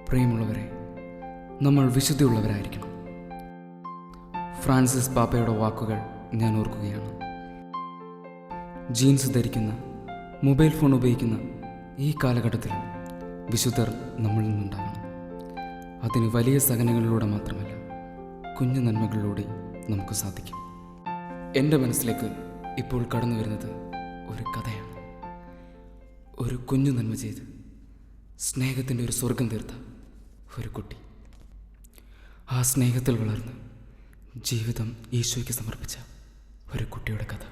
പ്രിയമുള്ളവരെ, നമ്മൾ വിശുദ്ധിയുള്ളവരായിരിക്കണം. ഫ്രാൻസിസ് പാപ്പയുടെ വാക്കുകൾ ഞാൻ ഓർക്കുകയാണ്. ജീൻസ് ധരിക്കുന്ന, മൊബൈൽ ഫോൺ ഉപയോഗിക്കുന്ന ഈ കാലഘട്ടത്തിൽ വിശുദ്ധർ നമ്മളിൽ നിന്നുണ്ടാകണം. അതിന് വലിയ സഹനങ്ങളിലൂടെ മാത്രമല്ല, കുഞ്ഞു നന്മകളിലൂടെ നമുക്ക് സാധിക്കും. എൻ്റെ മനസ്സിലേക്ക് ഇപ്പോൾ കടന്നു വരുന്നത് ഒരു കഥയാണ്. ഒരു കുഞ്ഞു നന്മ ചെയ്ത് സ്നേഹത്തിൻ്റെ ഒരു സ്വർഗം തീർത്ത ഒരു കുട്ടി, ആ സ്നേഹത്തിൽ വളർന്ന് ജീവിതം ഈശോയ്ക്ക് സമർപ്പിച്ച ഒരു കുട്ടിയുടെ കഥ.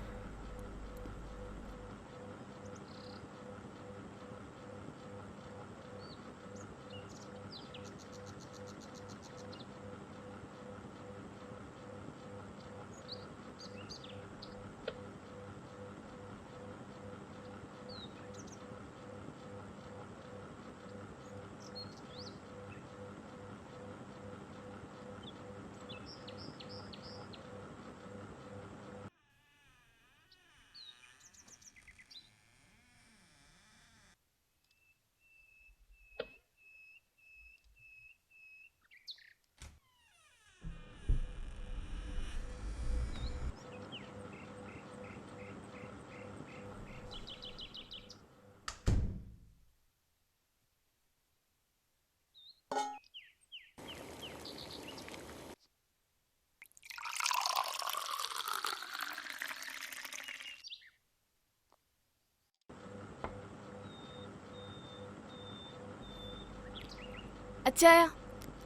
അച്ചായ,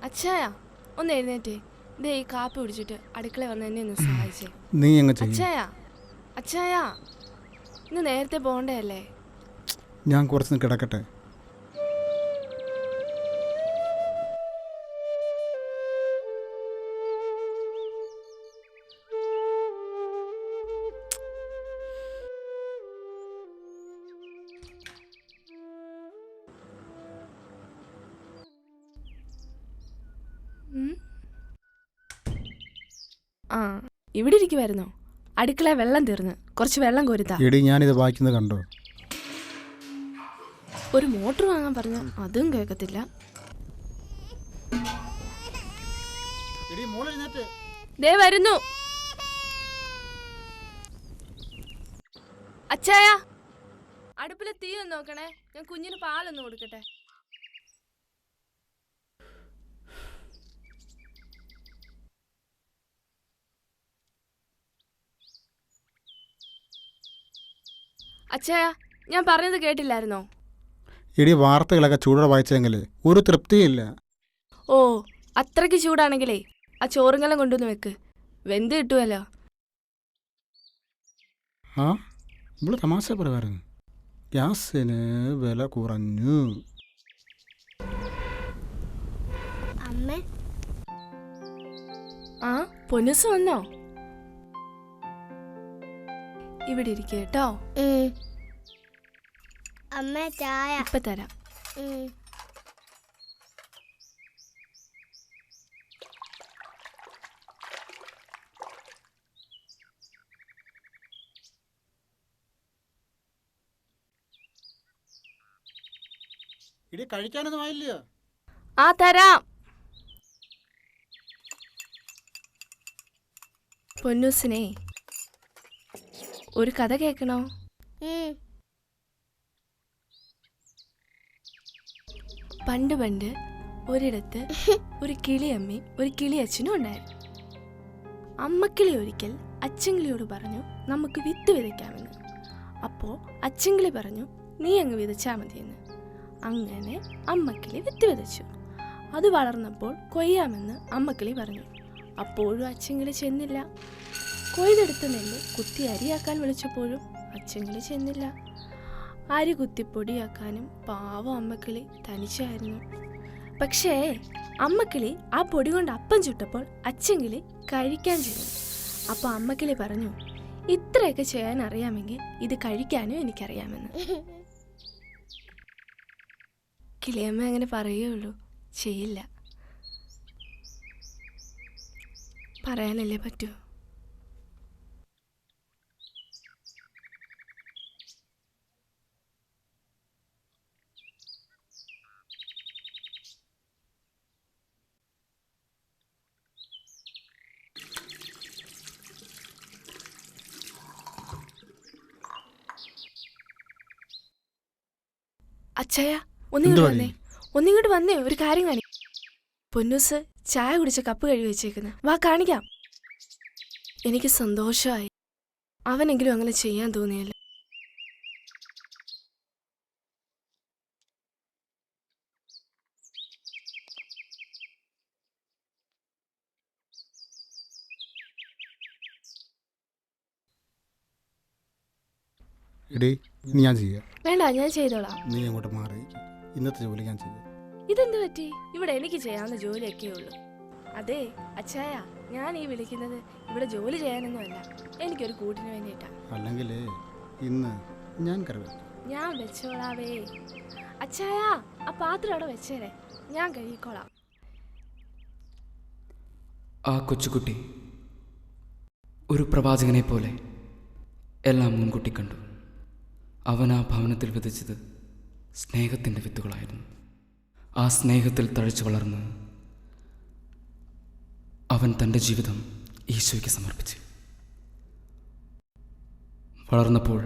അച്ചായ, ഒന്ന് എഴുന്നേറ്റേ. ദേ ഈ കാപ്പി കുടിച്ചിട്ട് അടുക്കള വന്ന് എന്നെ ഒന്ന് സഹായിച്ചേ. നീ അച്ചായ, അച്ചായ, ഇന്ന് നേരത്തെ പോകണ്ടേ അല്ലേ? ഞാൻ കുറച്ച് കിടക്കട്ടെ. ആ, ഇവിടെ ഇരിക്കുമായിരുന്നോ? അടുക്കള വെള്ളം തീർന്ന്, കുറച്ച് വെള്ളം കോരുത്താ. എടി, ഞാനിത് വായിക്കുന്നത് കണ്ടോ? ഒരു മോട്ടർ വാങ്ങാൻ പറഞ്ഞു, അതും കേൾക്കത്തില്ല. ദേ വരുന്നു. അച്ചായ, അടുപ്പിലെ തീ ഒന്ന് നോക്കണേ, ഞാൻ കുഞ്ഞിന് പാലൊന്ന് കൊടുക്കട്ടെ. അച്ചായ, ഞാൻ പറഞ്ഞത് കേട്ടില്ലായിരുന്നോ? എടി, വാർത്തകളൊക്കെ ചൂടോടെ വായിച്ചെങ്കിൽ ഒരു തൃപ്തിയില്ല. ഓ, അത്രയ്ക്ക് ചൂടാണെങ്കിലേ ആ ചോറുങ്കലം കൊണ്ടുവന്ന് വെക്ക്, വെന്ത് കിട്ടുമല്ലോ. ആ, ഇവിടെ തമാശ പറയുമായിരുന്നു. ഗ്യാസിന് വില കുറഞ്ഞു. ആ, പൊന്നുസ് വന്നോ? ഇവിടെ ഇരിക്കുക കേട്ടോ. അമ്മ ചായ ഇപ്പൊ തരാം. ഇടി, കഴിക്കാനൊന്നും ആയില്ലയോ? ആ, തരാം. പൊന്നൂസിനെ ഒരു കഥ കേൾക്കണോ? പണ്ട് പണ്ട് ഒരിടത്ത് ഒരു കിളിയമ്മയും ഒരു കിളിയച്ഛനും ഉണ്ടായിരുന്നു. അമ്മക്കിളി ഒരിക്കൽ അച്ഛൻകിളിയോട് പറഞ്ഞു, നമുക്ക് വിത്ത് വിതയ്ക്കാമെന്ന്. അപ്പോൾ അച്ഛൻകിളി പറഞ്ഞു, നീ അങ്ങ് വിതച്ചാൽ മതിയെന്ന്. അങ്ങനെ അമ്മക്കിളി വിത്ത് വിതച്ചു. അത് വളർന്നപ്പോൾ കൊയ്യാമെന്ന് അമ്മക്കിളി പറഞ്ഞു. അപ്പോഴും അച്ഛൻകിളി ചെന്നില്ല. കൊയ്തെടുത്ത നെല്ല് കുത്തി അരിയാക്കാൻ വിളിച്ചപ്പോഴും അച്ഛൻകിളി ചെന്നില്ല. അരി കുത്തിപ്പൊടിയാക്കാനും പാവം അമ്മക്കിളി തനിച്ചായിരുന്നു. പക്ഷേ അമ്മക്കിളി ആ പൊടി കൊണ്ട് അപ്പം ചുട്ടപ്പോൾ അച്ഛൻകിളി കഴിക്കാൻ ചെന്നു. അപ്പോൾ അമ്മക്കിളി പറഞ്ഞു, ഇത്രയൊക്കെ ചെയ്യാൻ അറിയാമെങ്കിൽ ഇത് കഴിക്കാനും എനിക്കറിയാമെന്ന്. കിളിയമ്മ അങ്ങനെ പറയുകയുള്ളൂ, ചെയ്യില്ല. പറയാനല്ലേ പറ്റൂ. അച്ഛായ ഒന്നിങ്ങോട്ട് എന്തുവാ വന്നേ, ഒന്നിങ്ങോട്ട് വന്നേ, ഒരു കാര്യം കാണി. പൊന്നൂസ് ചായ കുടിച്ച കപ്പ് കഴുകി വെച്ചേക്കുന്നു. വാ കാണിക്കാം. എനിക്ക് സന്തോഷമായി. അവനെങ്കിലും അങ്ങനെ ചെയ്യാൻ തോന്നിയല്ലോ. എടീ, ഇനി ഞാൻ ചെയ്യാം. വേണ്ട, ഞാൻ ചെയ്തോളാം. നീ അങ്ങോട്ട് മാറി. ഇന്നത്തെ ജോലി ഞാൻ ചെയ്യാം. ഇതെന്ത് പറ്റി? ഇവിടെ എനിക്ക് ചെയ്യാവുന്ന ജോലിയൊക്കെ ഉള്ളൂ. അതെ അച്ഛായ, ഞാൻ ഈ വിളിക്കുന്നത് ഇവിടെ ജോലി ചെയ്യാനൊന്നുമല്ല, എനിക്കൊരു കൂട്ടിന് വേണ്ടിയിട്ടാ. അല്ലെങ്കിൽ ഇന്ന് ഞാൻ കറി വെക്കാം. ഞാൻ വെച്ചോളാവേ. അച്ഛായ, ആ പാത്രം അവിടെ വെച്ചേരെ, ഞാൻ കഴുകിക്കോളാം. ആ കൊച്ചുകുട്ടി ഒരു പ്രവാചകനെ പോലെ എല്ലാം മുൻകൂട്ടി കണ്ടു. അവൻ ആ ഭവനത്തിൽ വിതച്ചത് സ്നേഹത്തിൻ്റെ വിത്തുകളായിരുന്നു. ആ സ്നേഹത്തിൽ തഴച്ചു വളർന്ന് അവൻ തൻ്റെ ജീവിതം ഈശോയ്ക്ക് സമർപ്പിച്ചു. വളർന്നപ്പോൾ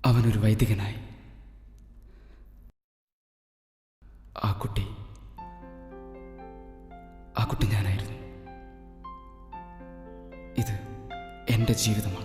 അവനൊരു വൈദികനായി. ആ കുട്ടി ഞാനായിരുന്നു. ഇത് എൻ്റെ ജീവിതമാണ്.